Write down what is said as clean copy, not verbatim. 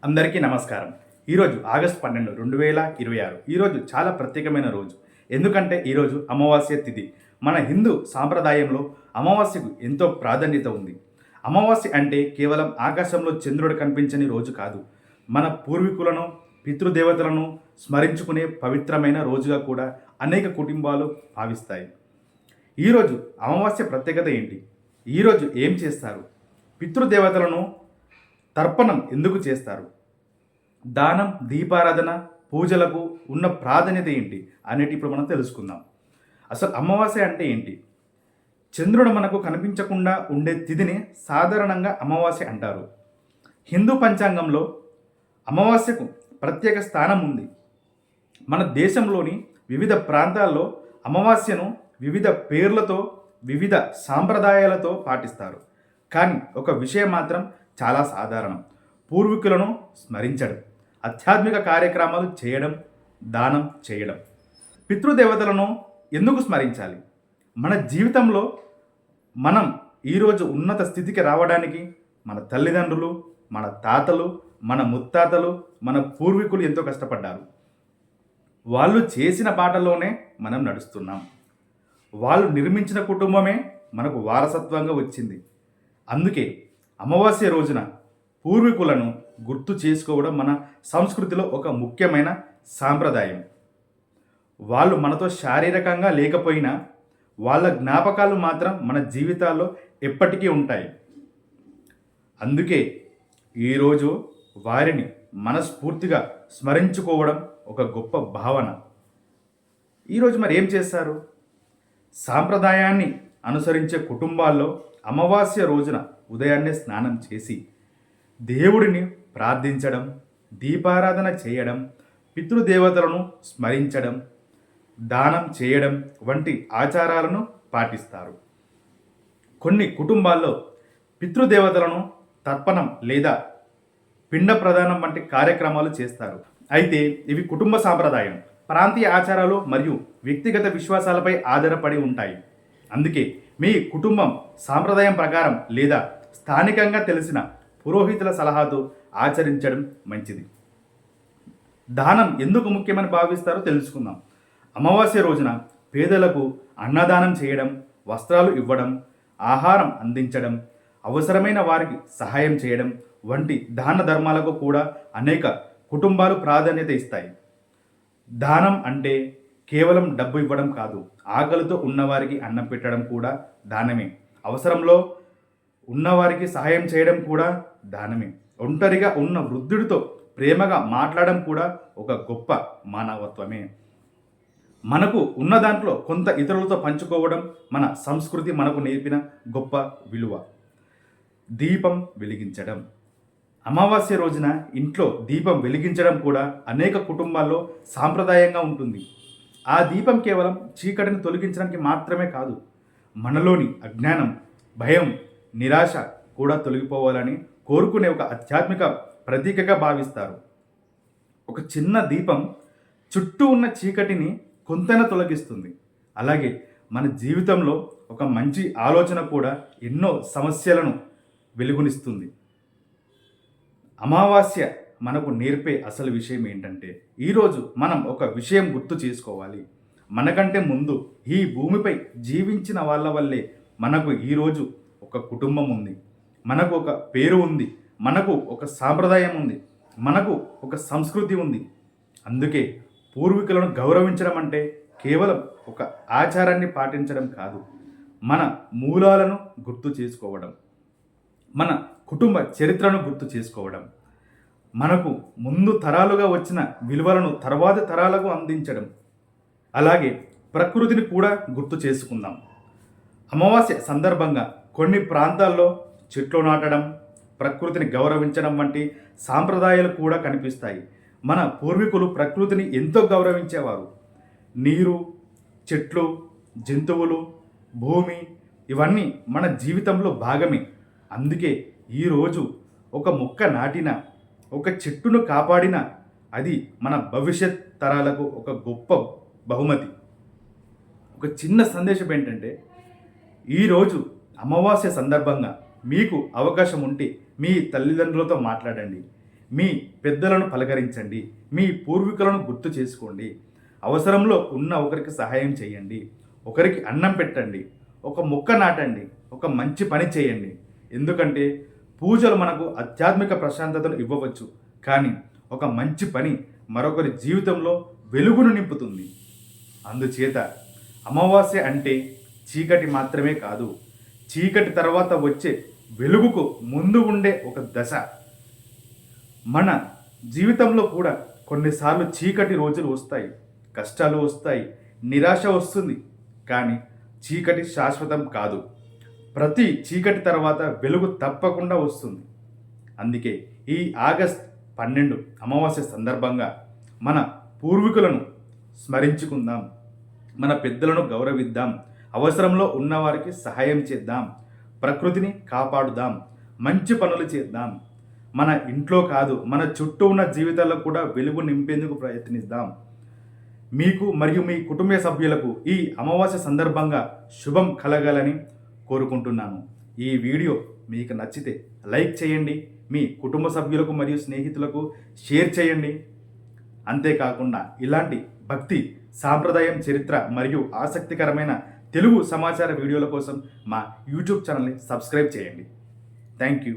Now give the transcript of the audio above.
అందరికీ నమస్కారం. ఈరోజు ఆగస్టు 12, 2026. ఈరోజు చాలా ప్రత్యేకమైన రోజు. ఎందుకంటే ఈరోజు అమావాస్య తిథి. మన హిందూ సాంప్రదాయంలో అమావాస్యకు ఎంతో ప్రాధాన్యత ఉంది. అమావాస్య అంటే కేవలం ఆకాశంలో చంద్రుడు కనిపించని రోజు కాదు. మన పూర్వీకులను, పితృదేవతలను స్మరించుకునే పవిత్రమైన రోజుగా కూడా అనేక కుటుంబాలు భావిస్తాయి. ఈరోజు అమావాస్య ప్రత్యేకత ఏంటి? ఈరోజు ఏం చేస్తారు? పితృదేవతలను తర్పణం ఎందుకు చేస్తారు? దానం, దీపారాధన, పూజలకు ఉన్న ప్రాధాన్యత ఏంటి అనేటి ఇప్పుడు మనం తెలుసుకుందాం. అసలు అమావాస్య అంటే ఏంటి? చంద్రుడు మనకు కనిపించకుండా ఉండే తిథిని సాధారణంగా అమావాస్య అంటారు. హిందూ పంచాంగంలో అమావాస్యకు ప్రత్యేక స్థానం ఉంది. మన దేశంలోని వివిధ ప్రాంతాల్లో అమావాస్యను వివిధ పేర్లతో, వివిధ సాంప్రదాయాలతో పాటిస్తారు. కానీ ఒక విషయం మాత్రం చాలా సాధారణం. పూర్వీకులను స్మరించడం, ఆధ్యాత్మిక కార్యక్రమాలు చేయడం, దానం చేయడం. పితృదేవతలను ఎందుకు స్మరించాలి? మన జీవితంలో మనం ఈరోజు ఉన్నత స్థితికి రావడానికి మన తల్లిదండ్రులు, మన తాతలు, మన ముత్తాతలు, మన పూర్వీకులు ఎంతో కష్టపడ్డారు. వాళ్ళు చేసిన బాటలోనే మనం నడుస్తున్నాం. వాళ్ళు నిర్మించిన కుటుంబమే మనకు వారసత్వంగా వచ్చింది. అందుకే అమావాస్య రోజున పూర్వీకులను గుర్తు చేసుకోవడం మన సంస్కృతిలో ఒక ముఖ్యమైన సాంప్రదాయం. వాళ్ళు మనతో శారీరకంగా లేకపోయినా వాళ్ళ జ్ఞాపకాలు మాత్రం మన జీవితాల్లో ఎప్పటికీ ఉంటాయి. అందుకే ఈరోజు వారిని మనస్ఫూర్తిగా స్మరించుకోవడం ఒక గొప్ప భావన. ఈరోజు మరి ఏం చేస్తారు? సాంప్రదాయాన్ని అనుసరించే కుటుంబాల్లో అమావాస్య రోజున ఉదయాన్నే స్నానం చేసి దేవుడిని ప్రార్థించడం, దీపారాధన చేయడం, పితృదేవతలను స్మరించడం, దానం చేయడం వంటి ఆచారాలను పాటిస్తారు. కొన్ని కుటుంబాల్లో పితృదేవతలను తర్పణం లేదా పిండ ప్రదానం వంటి కార్యక్రమాలు చేస్తారు. అయితే ఇవి కుటుంబ సాంప్రదాయం, ప్రాంతీయ ఆచారాలు మరియు వ్యక్తిగత విశ్వాసాలపై ఆధారపడి ఉంటాయి. అందుకే మీ కుటుంబం సాంప్రదాయం ప్రకారం లేదా స్థానికంగా తెలిసిన పురోహితుల సలహాతో ఆచరించడం మంచిది. దానం ఎందుకు ముఖ్యమని భావిస్తారో తెలుసుకుందాం. అమావాస్య రోజున పేదలకు అన్నదానం చేయడం, వస్త్రాలు ఇవ్వడం, ఆహారం అందించడం, అవసరమైన వారికి సహాయం చేయడం వంటి దాన ధర్మాలకు కూడా అనేక కుటుంబాలు ప్రాధాన్యత ఇస్తాయి. దానం అంటే కేవలం డబ్బు ఇవ్వడం కాదు, ఆకలితో ఉన్నవారికి అన్నం పెట్టడం కూడా దానమే. అవసరంలో ఉన్నవారికి సహాయం చేయడం కూడా దానమే. ఒంటరిగా ఉన్న వృద్ధుడితో ప్రేమగా మాట్లాడడం కూడా ఒక గొప్ప మానవత్వమే. మనకు ఉన్న దాంట్లో కొంత ఇతరులతో పంచుకోవడం మన సంస్కృతి మనకు నేర్పిన గొప్ప విలువ. దీపం వెలిగించడం. అమావాస్య రోజున ఇంట్లో దీపం వెలిగించడం కూడా అనేక కుటుంబాల్లో సాంప్రదాయంగా ఉంటుంది. ఆ దీపం కేవలం చీకటిని తొలగించడానికి మాత్రమే కాదు, మనలోని అజ్ఞానం, భయం, నిరాశ కూడా తొలగిపోవాలని కోరుకునే ఒక ఆధ్యాత్మిక ప్రతీకగా భావిస్తారు. ఒక చిన్న దీపం చుట్టూ ఉన్న చీకటిని కొంతైనా తొలగిస్తుంది. అలాగే మన జీవితంలో ఒక మంచి ఆలోచన కూడా ఎన్నో సమస్యలను వెలుగునిస్తుంది. అమావాస్య మనకు నేర్పే అసలు విషయం ఏంటంటే, ఈరోజు మనం ఒక విషయం గుర్తు చేసుకోవాలి. మనకంటే ముందు ఈ భూమిపై జీవించిన వాళ్ళ వల్లే మనకు ఈరోజు ఒక కుటుంబం ఉంది, మనకు ఒక పేరు ఉంది, మనకు ఒక సాంప్రదాయం ఉంది, మనకు ఒక సంస్కృతి ఉంది. అందుకే పూర్వీకులను గౌరవించడం అంటే కేవలం ఒక ఆచారాన్ని పాటించడం కాదు, మన మూలాలను గుర్తు చేసుకోవడం, మన కుటుంబ చరిత్రను గుర్తు చేసుకోవడం, మనకు ముందు తరాలుగా వచ్చిన విలువలను తర్వాతి తరాలకు అందించడం, అలాగే ప్రకృతిని కూడా గుర్తు చేసుకుందాం. అమావాస్య సందర్భంగా కొన్ని ప్రాంతాల్లో చెట్లు నాటడం, ప్రకృతిని గౌరవించడం వంటి సాంప్రదాయాలు కూడా కనిపిస్తాయి. మన పూర్వీకులు ప్రకృతిని ఎంతో గౌరవించేవారు. నీరు, చెట్లు, జంతువులు, భూమి ఇవన్నీ మన జీవితంలో భాగమే. అందుకే ఈరోజు ఒక మొక్క నాటిన, ఒక చెట్టును కాపాడిన అది మన భవిష్యత్ తరాలకు ఒక గొప్ప బహుమతి. ఒక చిన్న సందేశం ఏంటంటే, ఈరోజు అమావాస్య సందర్భంగా మీకు అవకాశం ఉంటే మీ తల్లిదండ్రులతో మాట్లాడండి, మీ పెద్దలను పలకరించండి, మీ పూర్వీకులను గుర్తు చేసుకోండి, అవసరంలో ఉన్న ఒకరికి సహాయం చేయండి, ఒకరికి అన్నం పెట్టండి, ఒక మొక్క నాటండి, ఒక మంచి పని చేయండి. ఎందుకంటే పూజలు మనకు ఆధ్యాత్మిక ప్రశాంతతను ఇవ్వవచ్చు, కానీ ఒక మంచి పని మరొకరి జీవితంలో వెలుగును నింపుతుంది. అందుచేత అమావాస్య అంటే చీకటి మాత్రమే కాదు, చీకటి తర్వాత వచ్చే వెలుగుకు ముందు ఉండే ఒక దశ. మన జీవితంలో కూడా కొన్నిసార్లు చీకటి రోజులు వస్తాయి, కష్టాలు వస్తాయి, నిరాశ వస్తుంది. కానీ చీకటి శాశ్వతం కాదు. ప్రతి చీకటి తర్వాత వెలుగు తప్పకుండా వస్తుంది. అందుకే ఈ ఆగస్ట్ 12 అమావాస్య సందర్భంగా మన పూర్వీకులను స్మరించుకుందాం, మన పెద్దలను గౌరవిద్దాం, అవసరంలో ఉన్నవారికి సహాయం చేద్దాం, ప్రకృతిని కాపాడుదాం, మంచి పనులు చేద్దాం. మన ఇంట్లో కాదు, మన చుట్టూ ఉన్న జీవితాల్లో కూడా వెలుగు నింపేందుకు ప్రయత్నిద్దాం. మీకు మరియు మీ కుటుంబ సభ్యులకు ఈ అమావాస్య సందర్భంగా శుభం కలగాలని కోరుకుంటున్నాను. ఈ వీడియో మీకు నచ్చితే లైక్ చేయండి, మీ కుటుంబ సభ్యులకు మరియు స్నేహితులకు షేర్ చేయండి. అంతేకాకుండా ఇలాంటి భక్తి, సాంప్రదాయం, చరిత్ర మరియు ఆసక్తికరమైన తెలుగు సమాచార వీడియోల కోసం మా యూట్యూబ్ ఛానల్ని సబ్స్క్రైబ్ చేయండి. Thank you.